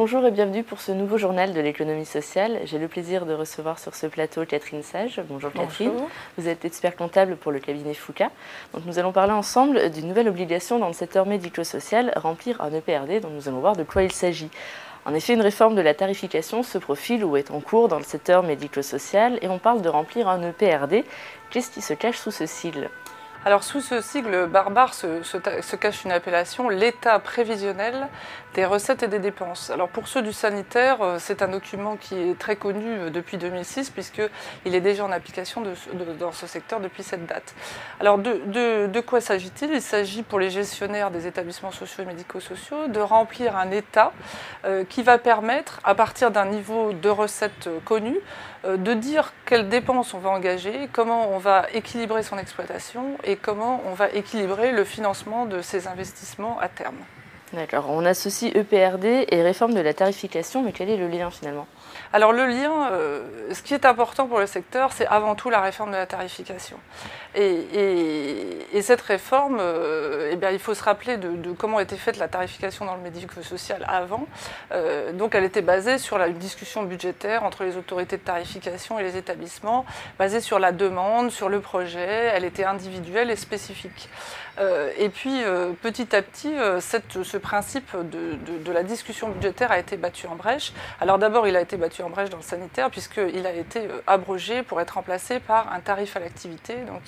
Bonjour et bienvenue pour ce nouveau journal de l'économie sociale. J'ai le plaisir de recevoir sur ce plateau Catherine Sage. Bonjour Catherine. Bonjour. Vous êtes expert comptable pour le cabinet Foucault. Donc nous allons parler ensemble d'une nouvelle obligation dans le secteur médico-social, remplir un EPRD, dont nous allons voir de quoi il s'agit. En effet, une réforme de la tarification se profile ou est en cours dans le secteur médico-social et on parle de remplir un EPRD. Qu'est-ce qui se cache sous ce sigle ? Alors sous ce sigle barbare se cache une appellation, l'état prévisionnel des recettes et des dépenses. Alors pour ceux du sanitaire, c'est un document qui est très connu depuis 2006 puisqu'il est déjà en application dans ce secteur depuis cette date. Alors de quoi s'agit-il ? Il s'agit pour les gestionnaires des établissements sociaux et médico-sociaux de remplir un état qui va permettre, à partir d'un niveau de recettes connu, de dire quelles dépenses on va engager, comment on va équilibrer son exploitation et comment on va équilibrer le financement de ces investissements à terme. D'accord, on associe EPRD et réforme de la tarification, mais quel est le lien finalement ? Alors le lien, ce qui est important pour le secteur, c'est avant tout la réforme de la tarification. Et cette réforme, il faut se rappeler de comment était faite la tarification dans le médico-social avant. Donc elle était basée sur une discussion budgétaire entre les autorités de tarification et les établissements, basée sur la demande, sur le projet, elle était individuelle et spécifique. Et puis petit à petit, ce principe de la discussion budgétaire a été battu en brèche. Alors d'abord, il a été battu en brèche dans le sanitaire puisqu'il a été abrogé pour être remplacé par un tarif à l'activité, donc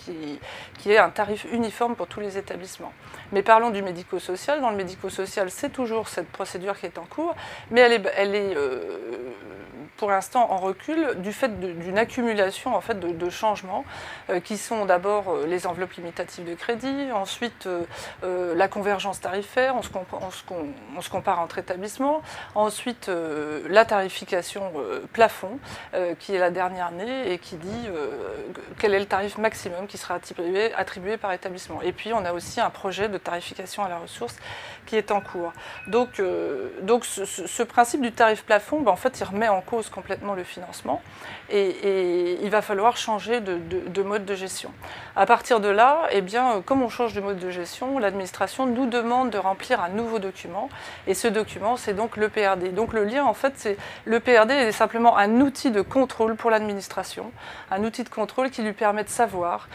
qui est un tarif uniforme pour tous les établissements. Mais parlons du médico-social. Dans le médico-social, c'est toujours cette procédure qui est en cours, mais elle est pour l'instant en recul du fait d'une accumulation en fait, de changements qui sont d'abord les enveloppes limitatives de crédit, ensuite la convergence tarifaire, on se compare entre établissements, ensuite la tarification plafond qui est la dernière née et qui dit quel est le tarif maximum qui sera attribué par établissement. Et puis on a aussi un projet de tarification à la ressource qui est en cours. Donc ce principe du tarif plafond, en fait, il remet en cause complètement le financement et il va falloir changer de mode de gestion. À partir de là, comme on change de mode de gestion, l'administration nous demande de remplir un nouveau document et ce document, c'est donc l'EPRD. Donc le lien, en fait, c'est l'EPRD est simplement un outil de contrôle pour l'administration, un outil de contrôle qui lui permet de savoir,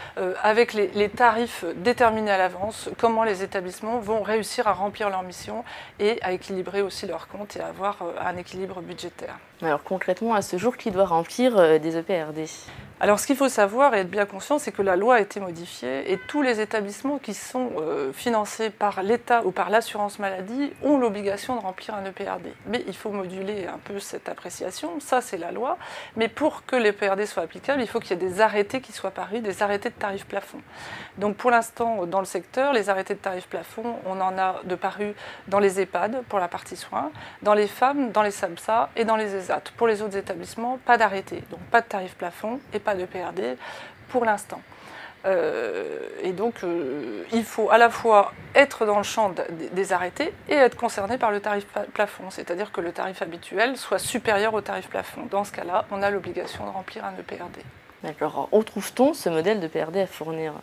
avec les tarifs déterminés à l'avance, comment les établissements vont réussir à remplir leur mission et à équilibrer aussi leurs comptes et à avoir un équilibre budgétaire. Alors concrètement, à ce jour, qui doit remplir des EPRD ? Alors ce qu'il faut savoir et être bien conscient, c'est que la loi a été modifiée et tous les établissements qui sont financés par l'État ou par l'assurance maladie ont l'obligation de remplir un EPRD. Mais il faut moduler un peu cette appréciation, ça c'est la loi, mais pour que l'EPRD soit applicable, il faut qu'il y ait des arrêtés qui soient parus, des arrêtés de tarif plafond. Donc pour l'instant, dans le secteur, les arrêtés de tarif plafond, on en a de parus dans les EHPAD pour la partie soins, dans les femmes, dans les SAMSA et dans les ESAT. Pour les autres établissements, pas d'arrêté, donc pas de tarif plafond et pas de PRD pour l'instant. Il faut à la fois être dans le champ des arrêtés et être concerné par le tarif plafond, c'est-à-dire que le tarif habituel soit supérieur au tarif plafond. Dans ce cas-là, on a l'obligation de remplir un EPRD. D'accord. Où trouve-t-on ce modèle de PRD à fournir ?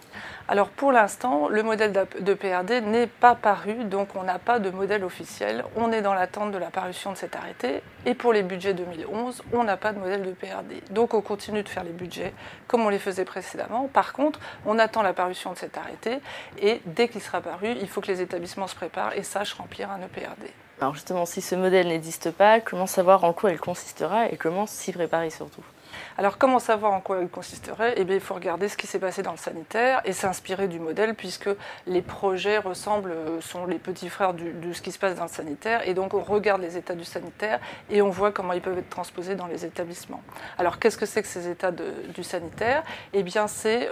Alors pour l'instant, le modèle de PRD n'est pas paru, donc on n'a pas de modèle officiel. On est dans l'attente de la parution de cet arrêté. Et pour les budgets 2011, on n'a pas de modèle de PRD. Donc on continue de faire les budgets comme on les faisait précédemment. Par contre, on attend la parution de cet arrêté. Et dès qu'il sera paru, il faut que les établissements se préparent et sachent remplir un EPRD. Alors justement, si ce modèle n'existe pas, comment savoir en quoi il consistera et comment s'y préparer surtout ? Alors comment savoir en quoi il consisterait ? Il faut regarder ce qui s'est passé dans le sanitaire et s'inspirer du modèle puisque les projets sont les petits frères de ce qui se passe dans le sanitaire et donc on regarde les états du sanitaire et on voit comment ils peuvent être transposés dans les établissements. Alors qu'est-ce que c'est que ces états du sanitaire ? C'est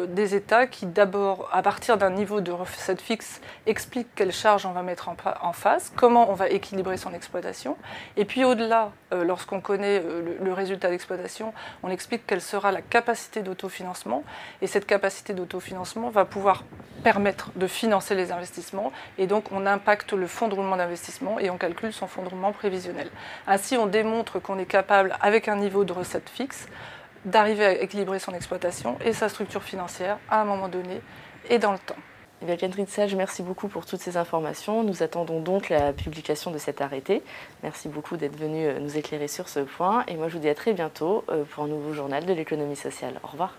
des états qui d'abord, à partir d'un niveau de recette fixe, expliquent quelles charges on va mettre en face, comment on va équilibrer son exploitation et puis au-delà, lorsqu'on connaît le résultat d'exploitation, on explique quelle sera la capacité d'autofinancement et cette capacité d'autofinancement va pouvoir permettre de financer les investissements et donc on impacte le fonds de roulement d'investissement et on calcule son fonds de roulement prévisionnel. Ainsi on démontre qu'on est capable avec un niveau de recette fixe d'arriver à équilibrer son exploitation et sa structure financière à un moment donné et dans le temps. Eh bien, Catherine Sage, merci beaucoup pour toutes ces informations. Nous attendons donc la publication de cet arrêté. Merci beaucoup d'être venu nous éclairer sur ce point. Et moi, je vous dis à très bientôt pour un nouveau journal de l'économie sociale. Au revoir.